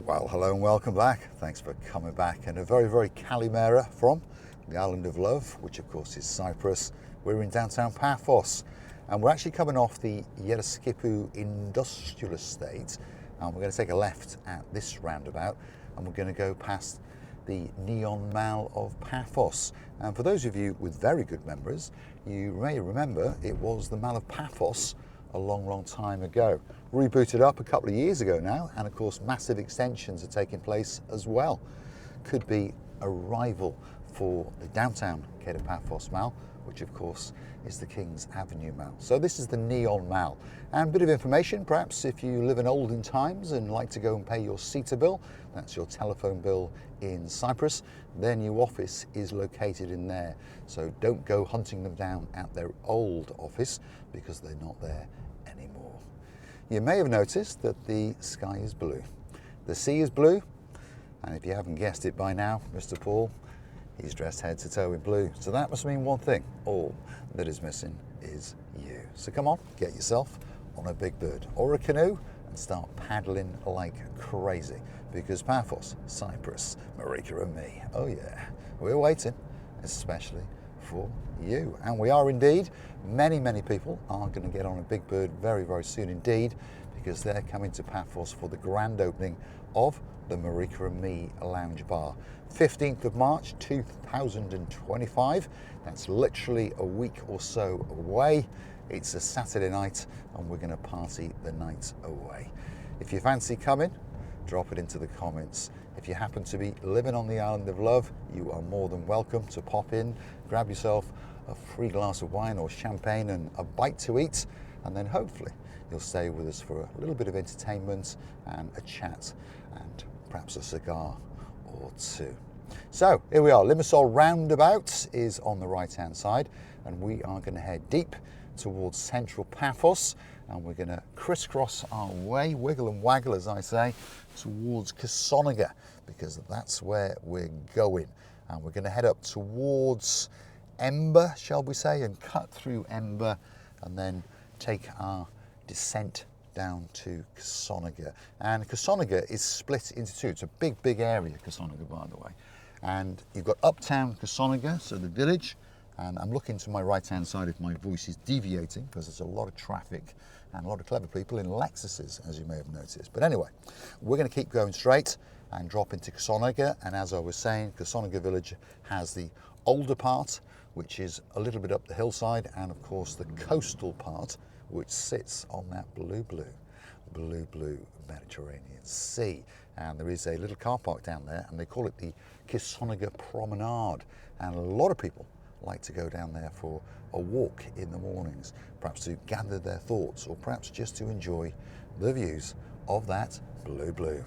Well, hello and welcome back. Thanks for coming back. And a very, very Kalimera from the island of love, which of course is Cyprus. We're in downtown Paphos, and we're actually coming off the Yerskipu industrial estate, and we're going to take a left at this roundabout, and we're going to go past the Neon Mall of Paphos. And for those of you with very good memories, you may remember it was the Mall of Paphos a long, long time ago. Rebooted up a couple of years ago now, and of course massive extensions are taking place as well. Could be a rival for the downtown Paphos Mall, which of course is the King's Avenue Mall. So this is the Neon Mall. And a bit of information, perhaps if you live in olden times and like to go and pay your SETA bill, that's your telephone bill in Cyprus, their new office is located in there. So don't go hunting them down at their old office because they're not there anymore. You may have noticed that the sky is blue. The sea is blue, and if you haven't guessed it by now, Mr. Paul, he's dressed head to toe in blue. So that must mean one thing: all that is missing is you. So come on, get yourself on a big bird or a canoe and start paddling like crazy, because Paphos, Cyprus, Marika and me, oh yeah, we're waiting, especially for you. And we are indeed. Many, many people are going to get on a big bird very, very soon indeed, because they're coming to Paphos for the grand opening of the Marika and Me Lounge Bar. 15th of March 2025. That's literally a week or so away. It's a Saturday night and we're going to party the night away. If you fancy coming, drop it into the comments. If you happen to be living on the island of love, you are more than welcome to pop in, grab yourself a free glass of wine or champagne and a bite to eat, and then hopefully you'll stay with us for a little bit of entertainment and a chat and perhaps a cigar or two. So here we are. Limassol roundabout is on the right hand side, and we are going to head deep towards central Paphos, and we're going to crisscross our way, wiggle and waggle as I say, towards Kissonerga, because that's where we're going. And we're going to head up towards Ember, shall we say, and cut through Ember and then take our descent down to Kissonerga. And Kissonerga is split into two. It's a big, big area, Kissonerga, by the way. And you've got uptown Kissonerga, so the village, and I'm looking to my right-hand side if my voice is deviating, because there's a lot of traffic and a lot of clever people in Lexuses, as you may have noticed. But anyway, we're going to keep going straight and drop into Kissonerga. And as I was saying, Kissonerga village has the older part, which is a little bit up the hillside, and of course the coastal part, which sits on that blue Mediterranean Sea. And there is a little car park down there, and they call it the Kissonerga Promenade. And a lot of people like to go down there for a walk in the mornings, perhaps to gather their thoughts, or perhaps just to enjoy the views of that blue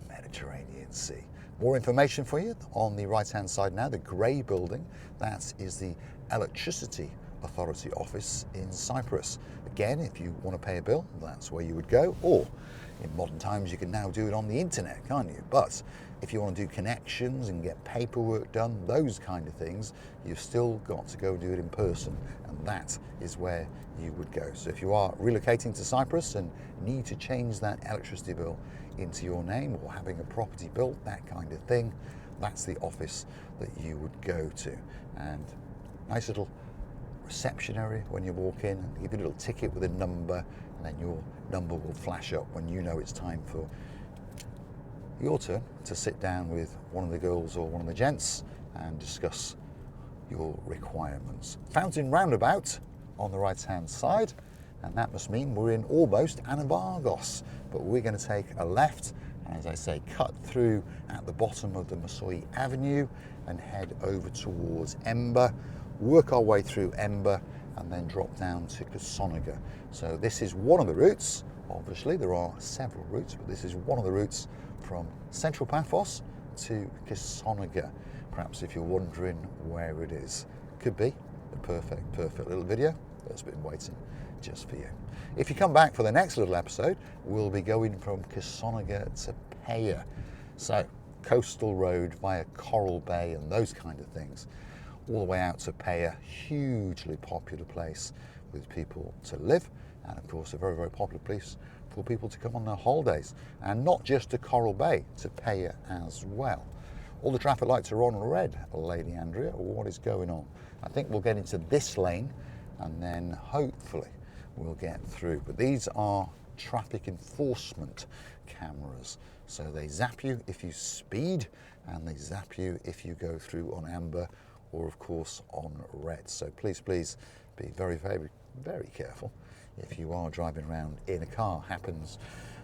Mediterranean Sea. More information for you on the right hand side now, the grey building, that is the Electricity Authority office in Cyprus. Again, if you want to pay a bill, that's where you would go, or in modern times you can now do it on the internet, can't you? But if you want to do connections and get paperwork done, those kind of things, you've still got to go do it in person, and that is where you would go. So if you are relocating to Cyprus and need to change that electricity bill into your name, or having a property built, that kind of thing, that's the office that you would go to. And nice little reception area when you walk in, and give you a little ticket with a number, and then your number will flash up when you know it's time for your turn to sit down with one of the girls or one of the gents and discuss your requirements. Fountain roundabout on the right hand side, and that must mean we're in almost Anabargos, but we're going to take a left, and as I say, cut through at the bottom of the Masoi Avenue and head over towards Ember, work our way through Ember, and then drop down to Kissonerga. So this is one of the routes. Obviously there are several routes, but this is one of the routes from central Paphos to Kissonerga. Perhaps if you're wondering where it is, could be the perfect little video that's been waiting just for you. If you come back for the next little episode, we'll be going from Kissonerga to Paya. So coastal road via Coral Bay and those kind of things, all the way out to Paya, hugely popular place with people to live, and of course a very, very popular place for people to come on their holidays, and not just to Coral Bay, to Paya as well. All the traffic lights are on red, Lady Andrea. What is going on? I think we'll get into this lane and then hopefully we'll get through. But these are traffic enforcement cameras. So they zap you if you speed, and they zap you if you go through on amber or of course on red. So please, please be very, very, very careful if you are driving around in a car. Happens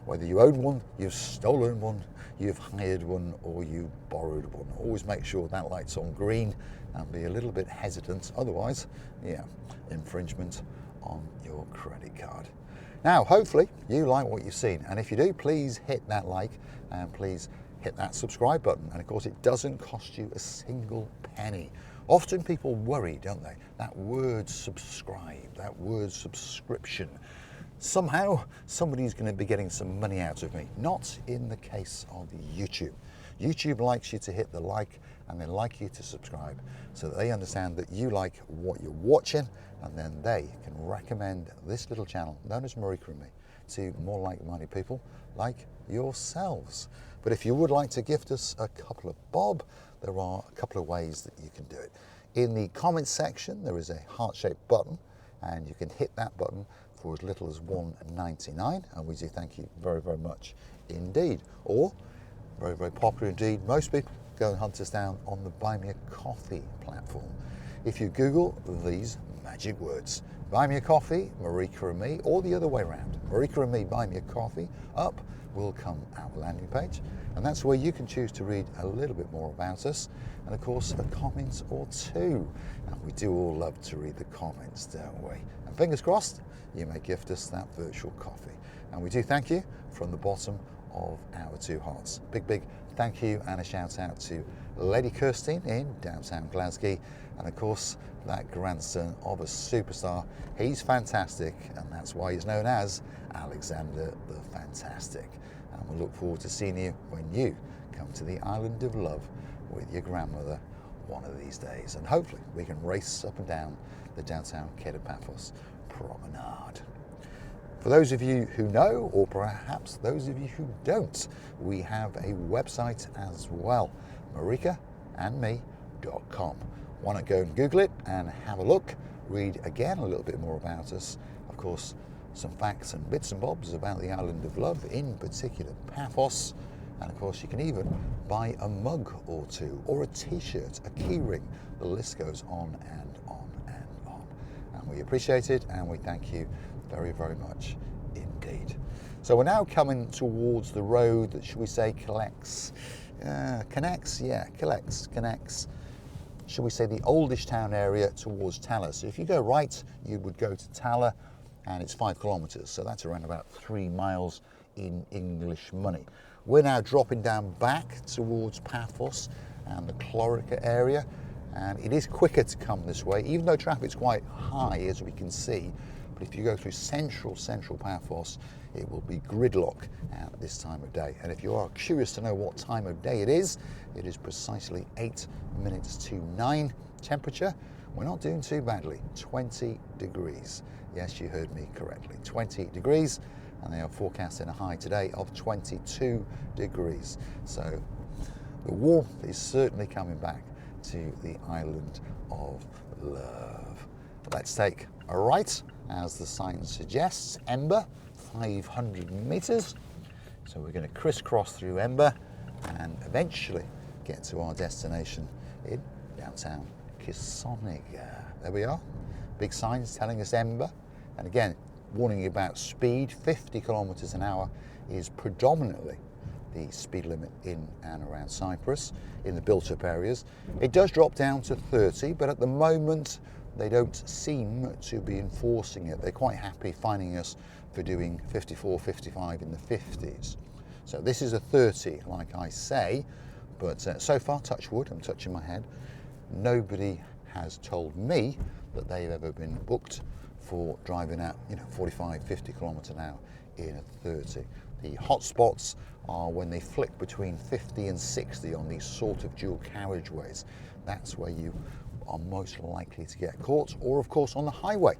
whether you own one, you've stolen one, you've hired one, or you borrowed one. Always make sure that light's on green and be a little bit hesitant. Otherwise, yeah, infringement on your credit card. Now, hopefully you like what you've seen, and if you do, please hit that like and please hit that subscribe button. And of course, it doesn't cost you a single penny. Often people worry, don't they? That word subscribe, that word subscription. Somehow somebody's going to be getting some money out of me. Not in the case of YouTube. YouTube likes you to hit the like and they like you to subscribe so that they understand that you like what you're watching, and then they can recommend this little channel known as Marika and me to more like-minded people like yourselves. But if you would like to gift us a couple of bob, there are a couple of ways that you can do it. In the comments section, there is a heart-shaped button, and you can hit that button for as little as $1.99, and we do thank you very, very much indeed. Or, very, very popular indeed, most people go and hunt us down on the Buy Me a Coffee platform. If you Google these magic words, Buy Me a Coffee, Marika and me, or the other way around, Marika and me, Buy Me a Coffee, up will come our landing page, and that's where you can choose to read a little bit more about us, and of course a comment or two. And we do all love to read the comments, don't we? And fingers crossed, you may gift us that virtual coffee. And we do thank you from the bottom of our two hearts. Big, big thank you and a shout out to Lady Kirstine in downtown Glasgow, and of course that grandson of a superstar. He's fantastic, and that's why he's known as Alexander the Fantastic. And we'll look forward to seeing you when you come to the Island of Love with your grandmother one of these days. And hopefully we can race up and down the downtown Paphos promenade. For those of you who know, or perhaps those of you who don't, we have a website as well, marikaandme.com. Why not go and Google it and have a look, read again a little bit more about us. Of course, some facts and bits and bobs about the Island of Love, in particular Paphos. And of course, you can even buy a mug or two, or a t-shirt, a key ring. The list goes on and on and on. And we appreciate it, and we thank you very, very much indeed. So we're now coming towards the road that, should we say, connects, should we say, the oldish town area towards Tala. So if you go right, you would go to Tala, and it's 5 kilometers. So that's around about 3 miles in English money. We're now dropping down back towards Paphos and the Chlorica area, and it is quicker to come this way, even though traffic's quite high, as we can see. But if you go through central Paphos, it will be gridlock at this time of day. And if you are curious to know what time of day it is precisely 8 minutes to 9. Temperature, we're not doing too badly, 20 degrees. Yes, you heard me correctly, 20 degrees. And they are forecasting a high today of 22 degrees. So the warmth is certainly coming back to the Island of Love. Let's take a right, as the sign suggests, Ember, 500 meters. So we're going to crisscross through Ember and eventually get to our destination in downtown Kissonerga. There we are, big signs telling us Ember. And again, warning you about speed. 50 kilometers an hour is predominantly the speed limit in and around Cyprus, in the built-up areas. It does drop down to 30, but at the moment they don't seem to be enforcing it. They're quite happy finding us for doing 54, 55 in the 50s. So this is a 30, like I say, but so far, touch wood, I'm touching my head, nobody has told me that they've ever been booked for driving at 45, 50 kilometers an hour in a 30. The hot spots are when they flick between 50 and 60 on these sort of dual carriageways. That's where you are most likely to get caught, or of course on the highway.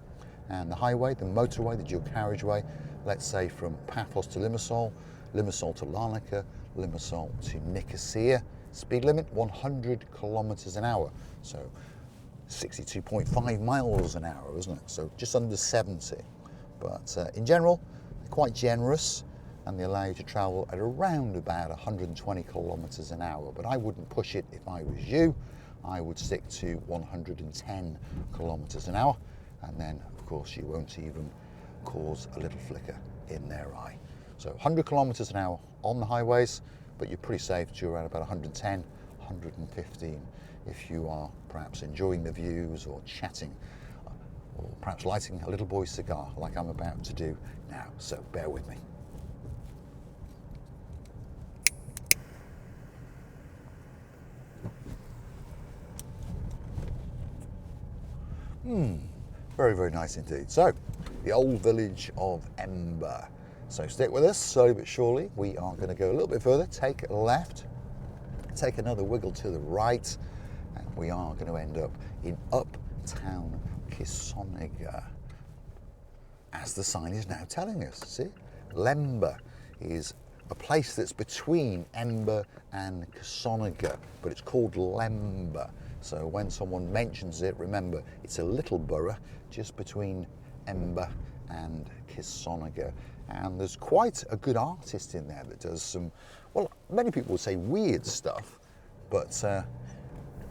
and the highway, the motorway, the dual carriageway, let's say from Paphos to Limassol, Limassol to Larnaca, Limassol to Nicosia. Speed limit 100 kilometers an hour, so 62.5 miles an hour, isn't it? So just under 70. But in general, they're quite generous, and they allow you to travel at around about 120 kilometers an hour. But I wouldn't push it if I was you. I would stick to 110 kilometers an hour, and then of course you won't even cause a little flicker in their eye. So 100 kilometers an hour on the highways, but you're pretty safe to around about 110, 115 if you are perhaps enjoying the views or chatting, or perhaps lighting a little boy's cigar like I'm about to do now. So bear with me. Very, very nice indeed. So, the old village of Ember. So stick with us, slowly but surely. We are going to go a little bit further, take a left, take another wiggle to the right, and we are going to end up in uptown Kissonerga, as the sign is now telling us. See, Lember is a place that's between Ember and Kissonerga, but it's called Lember. So when someone mentions it, remember it's a little borough just between Ember and Kissonerga. And there's quite a good artist in there that does some, well, many people would say weird stuff, but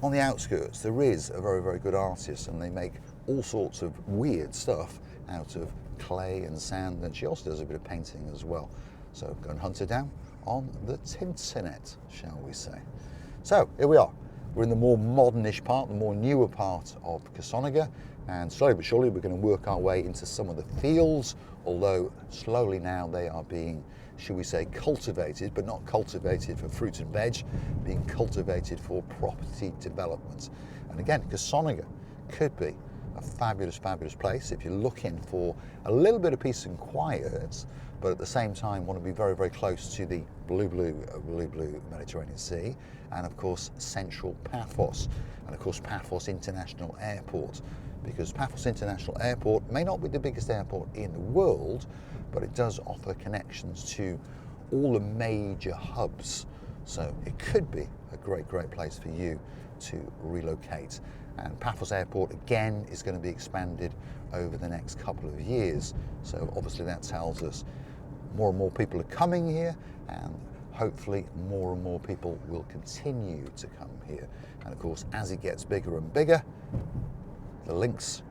on the outskirts there is a very, very good artist, and they make all sorts of weird stuff out of clay and sand, and she also does a bit of painting as well. So go and hunt her down on the internet, shall we say. So here we are. We're in the more modernish part, the more newer part of Kissonerga, and slowly but surely we're going to work our way into some of the fields, although slowly now they are being, should we say, cultivated, but not cultivated for fruit and veg, being cultivated for property development. And again, Kissonerga could be a fabulous, fabulous place if you're looking for a little bit of peace and quiet, but at the same time want to be very, very close to the blue Mediterranean Sea, and of course central Paphos, and of course Paphos International Airport, because Paphos International Airport may not be the biggest airport in the world, but it does offer connections to all the major hubs, so it could be a great, great place for you to relocate. And Paphos Airport again is going to be expanded over the next couple of years, so obviously that tells us more and more people are coming here, and hopefully more and more people will continue to come here. And of course, as it gets bigger and bigger, the links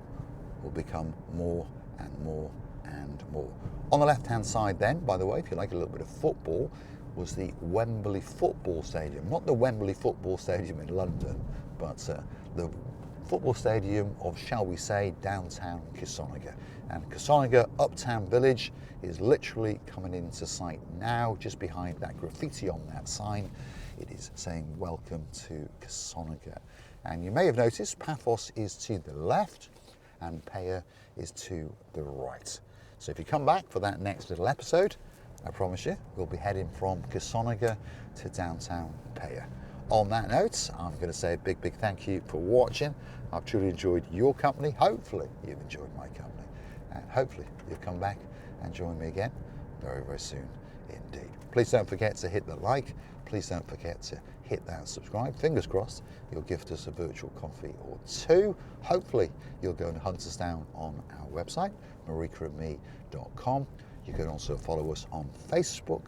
will become more and more and more. On the left-hand side then, by the way, if you like a little bit of football, was the Wembley Football Stadium. Not the Wembley Football Stadium in London, but the football stadium of, shall we say, downtown Kissonerga. And Kissonerga Uptown Village is literally coming into sight now, just behind that graffiti on that sign. It is saying welcome to Kissonerga. And you may have noticed Paphos is to the left and Paya is to the right. So if you come back for that next little episode, I promise you, we'll be heading from Kissonerga to downtown Paya. On that note, I'm going to say a big, big thank you for watching. I've truly enjoyed your company. Hopefully you've enjoyed my company, and hopefully you'll come back and join me again very, very soon indeed. Please don't forget to hit the like. Please don't forget to hit that subscribe. Fingers crossed you'll gift us a virtual coffee or two. Hopefully you'll go and hunt us down on our website, marikaandme.com. You can also follow us on Facebook.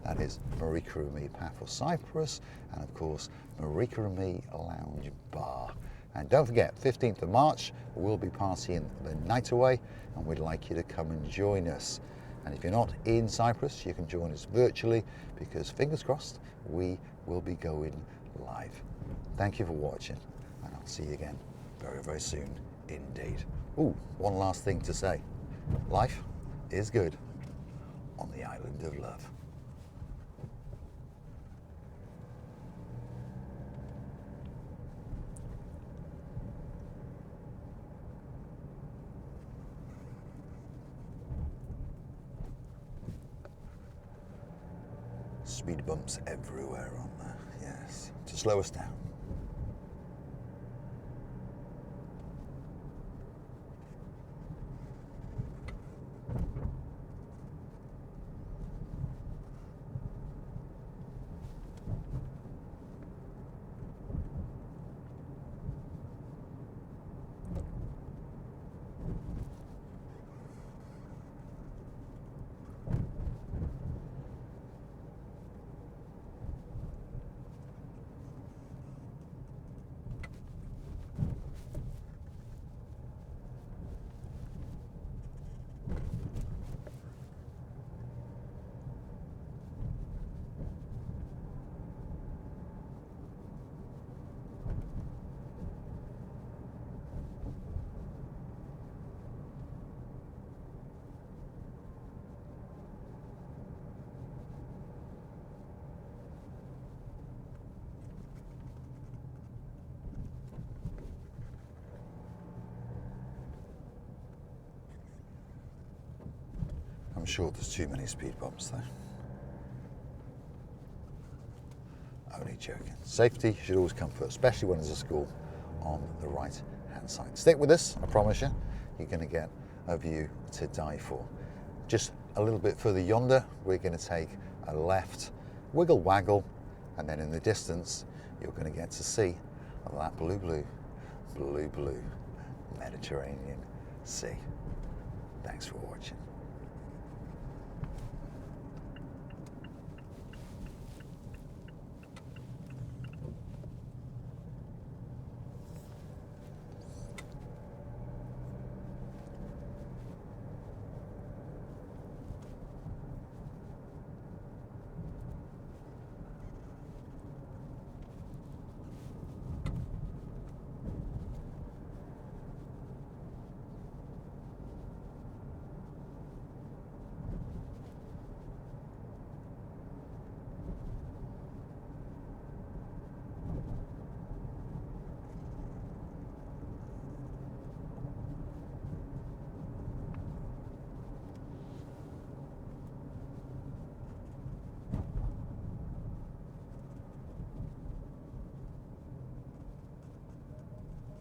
That is Marika and Me Paphos Cyprus, and of course Marika and Me Lounge Bar. And don't forget, 15th of March we'll be partying the night away, and we'd like you to come and join us. And if you're not in Cyprus, you can join us virtually, because fingers crossed we will be going live. Thank you for watching, and I'll see you again very, very soon indeed. Ooh, one last thing to say. Life is good on the island of love. Speed bumps everywhere on there, yes, to slow us down. I'm sure there's too many speed bumps though. Only joking. Safety should always come first, especially when there's a school on the right hand side. Stick with us, I promise you, you're going to get a view to die for. Just a little bit further yonder, we're going to take a left, wiggle waggle, and then in the distance, you're going to get to see that blue Mediterranean Sea. Thanks for watching.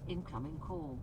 Incoming call.